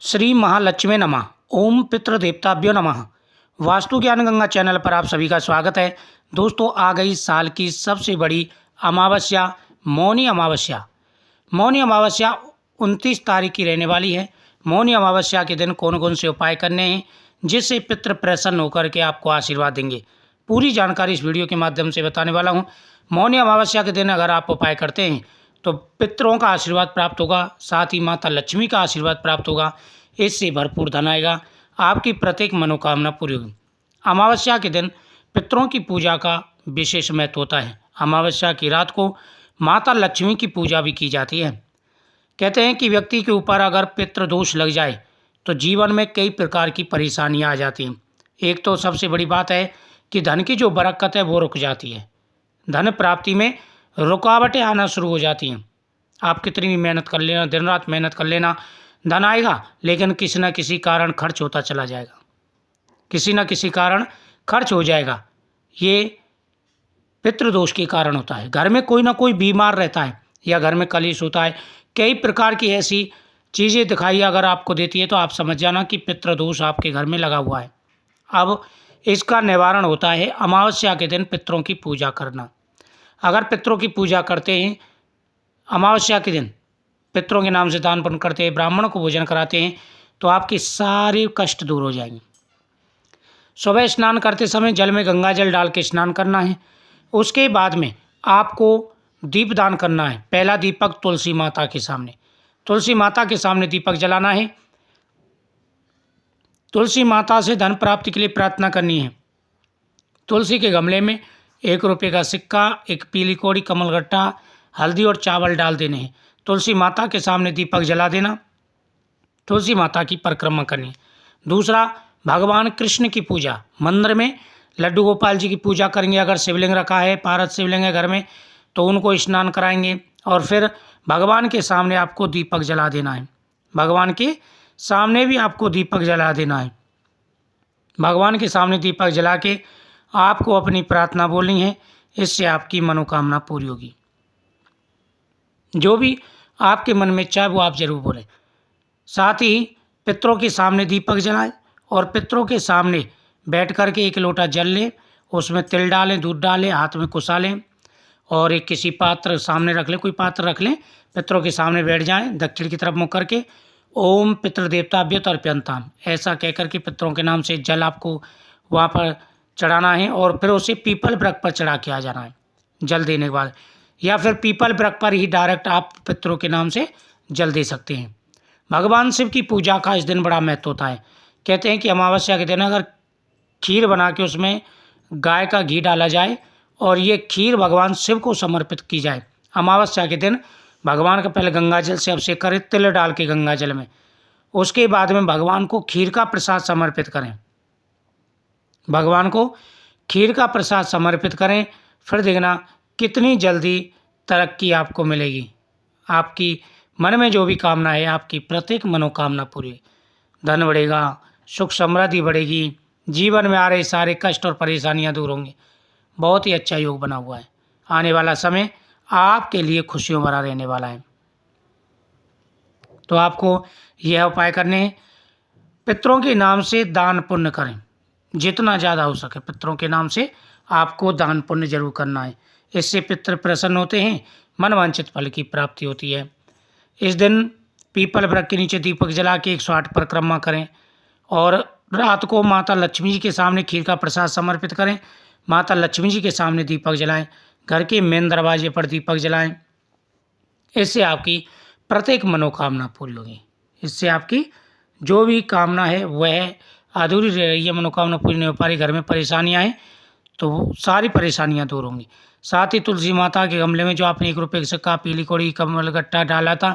श्री महालक्ष्मी नमः। ओम पितृदेवताभ्यो नमः। वास्तु ज्ञान गंगा चैनल पर आप सभी का स्वागत है। दोस्तों, आ गई साल की सबसे बड़ी अमावस्या, मौनी अमावस्या। मौनी अमावस्या 29 तारीख की रहने वाली है। मौनी अमावस्या के दिन कौन कौन से उपाय करने हैं जिससे पितृ प्रसन्न होकर के आपको आशीर्वाद देंगे, पूरी जानकारी इस वीडियो के माध्यम से बताने वाला हूँ। मौनी अमावस्या के दिन अगर आप उपाय करते हैं तो पितरों का आशीर्वाद प्राप्त होगा, साथ ही माता लक्ष्मी का आशीर्वाद प्राप्त होगा। इससे भरपूर धन आएगा, आपकी प्रत्येक मनोकामना पूरी होगी। अमावस्या के दिन पितरों की पूजा का विशेष महत्व होता है। अमावस्या की रात को माता लक्ष्मी की पूजा भी की जाती है। कहते हैं कि व्यक्ति के ऊपर अगर पितृदोष लग जाए तो जीवन में कई प्रकार की परेशानियां आ जाती हैं। एक तो सबसे बड़ी बात है कि धन की जो बरकत है वो रुक जाती है। धन प्राप्ति में रुकावटें आना शुरू हो जाती हैं। आप कितनी भी मेहनत कर लेना, दिन रात मेहनत कर लेना, धन आएगा लेकिन किसी न किसी कारण खर्च होता चला जाएगा, किसी न किसी कारण खर्च हो जाएगा। ये पितृदोष के कारण होता है। घर में कोई ना कोई बीमार रहता है या घर में कलेश होता है, कई प्रकार की ऐसी चीज़ें दिखाई अगर आपको देती है तो आप समझ जाना कि पितृदोष आपके घर में लगा हुआ है। अब इसका निवारण होता है अमावस्या के दिन पितरों की पूजा करना। अगर पितरों की पूजा करते हैं अमावस्या के दिन, पितरों के नाम से दान पुण्य करते हैं, ब्राह्मणों को भोजन कराते हैं तो आपके सारे कष्ट दूर हो जाएंगे। सुबह स्नान करते समय जल में गंगा जल डाल के स्नान करना है। उसके बाद में आपको दीप दान करना है। पहला दीपक तुलसी माता के सामने, तुलसी माता के सामने दीपक जलाना है। तुलसी माता से धन प्राप्ति के लिए प्रार्थना करनी है। तुलसी के गमले में 1 रुपये का सिक्का, एक पीली कौड़ी, कमलगट्टा, हल्दी और चावल डाल देने हैं। तुलसी माता के सामने दीपक जला देना। तुलसी माता की परिक्रमा करनी है। दूसरा, भगवान कृष्ण की पूजा। मंदिर में लड्डू गोपाल जी की पूजा करेंगे। अगर शिवलिंग रखा है, पारद शिवलिंग है घर में, तो उनको स्नान कराएंगे और फिर भगवान के सामने आपको दीपक जला देना है। भगवान के सामने भी आपको दीपक जला देना है। भगवान के सामने दीपक जला के आपको अपनी प्रार्थना बोलनी है। इससे आपकी मनोकामना पूरी होगी। जो भी आपके मन में चाहे वो आप जरूर बोलें। साथ ही पितरों के सामने दीपक जलाएं और पितरों के सामने बैठ कर के 1 लोटा जल लें, उसमें तिल डालें, दूध डालें, हाथ में कुसा लें और एक किसी पात्र सामने रख लें, कोई पात्र रख लें। पितरों के सामने बैठ जाएं, दक्षिण की तरफ मुँह करके ओम पितृदेवताभ्यो तर्पयन्ताम ऐसा कहकर के पितरों के नाम से जल आपको वहाँ पर चढ़ाना है और फिर उसे पीपल वृक्ष पर चढ़ा के आ जाना है जल देने के बाद, या फिर पीपल वृक्ष पर ही डायरेक्ट आप पितरों के नाम से जल दे सकते हैं। भगवान शिव की पूजा का इस दिन बड़ा महत्व होता है। कहते हैं कि अमावस्या के दिन अगर खीर बना के उसमें गाय का घी डाला जाए और ये खीर भगवान शिव को समर्पित की जाए। अमावस्या के दिन भगवान का पहले गंगा जल से अभिषेक करें, तिल डाल के गंगा जल में, उसके बाद में भगवान को खीर का प्रसाद समर्पित करें। भगवान को खीर का प्रसाद समर्पित करें, फिर देखना कितनी जल्दी तरक्की आपको मिलेगी। आपकी मन में जो भी कामना है, आपकी प्रत्येक मनोकामना पूरी, धन बढ़ेगा, सुख समृद्धि बढ़ेगी, जीवन में आ रहे सारे कष्ट और परेशानियां दूर होंगी। बहुत ही अच्छा योग बना हुआ है। आने वाला समय आपके लिए खुशियों भरा रहने वाला है। तो आपको यह उपाय करने हैं। पितरों के नाम से दान पुण्य करें, जितना ज़्यादा हो सके पितरों के नाम से आपको दान पुण्य जरूर करना है। इससे पितृ प्रसन्न होते हैं, मनवांछित फल की प्राप्ति होती है। इस दिन पीपल वृक्ष के नीचे दीपक जला के 108 परिक्रमा करें और रात को माता लक्ष्मी जी के सामने खीर का प्रसाद समर्पित करें। माता लक्ष्मी जी के सामने दीपक जलाएं, घर के मेन दरवाजे पर दीपक जलाएं। इससे आपकी प्रत्येक मनोकामना पूरी होगी। इससे आपकी जो भी कामना है वह अधूरी रह रही है, मनोकामना पूरी नहीं हो पा रही, घर में परेशानियां हैं, तो वो सारी परेशानियां दूर होंगी। साथ ही तुलसी माता के गमले में जो आपने 1 रुपये का सिक्का, पीली कौड़ी, कमलगट्टा डाला था,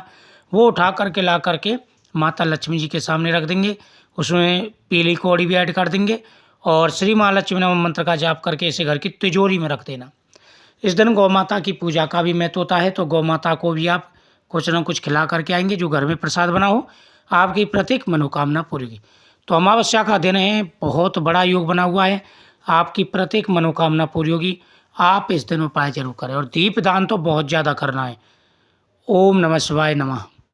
वो उठा करके ला करके माता लक्ष्मी जी के सामने रख देंगे। उसमें पीली कौड़ी भी ऐड कर देंगे और श्री महालक्ष्मी नमः मंत्र का जाप करके इसे घर की तिजोरी में रख देना। इस दिन गौ माता की पूजा का भी महत्व होता है, तो गौ माता को भी आप कुछ न कुछ खिला करके आएंगे, जो घर में प्रसाद बना हो, आपकी प्रत्येक मनोकामना पूरी होगी। तो अमावस्या का दिन है, बहुत बड़ा योग बना हुआ है, आपकी प्रत्येक मनोकामना पूरी होगी। आप इस दिन उपाय जरूर करें और दीप दान तो बहुत ज़्यादा करना है। ओम नमः शिवाय नमः।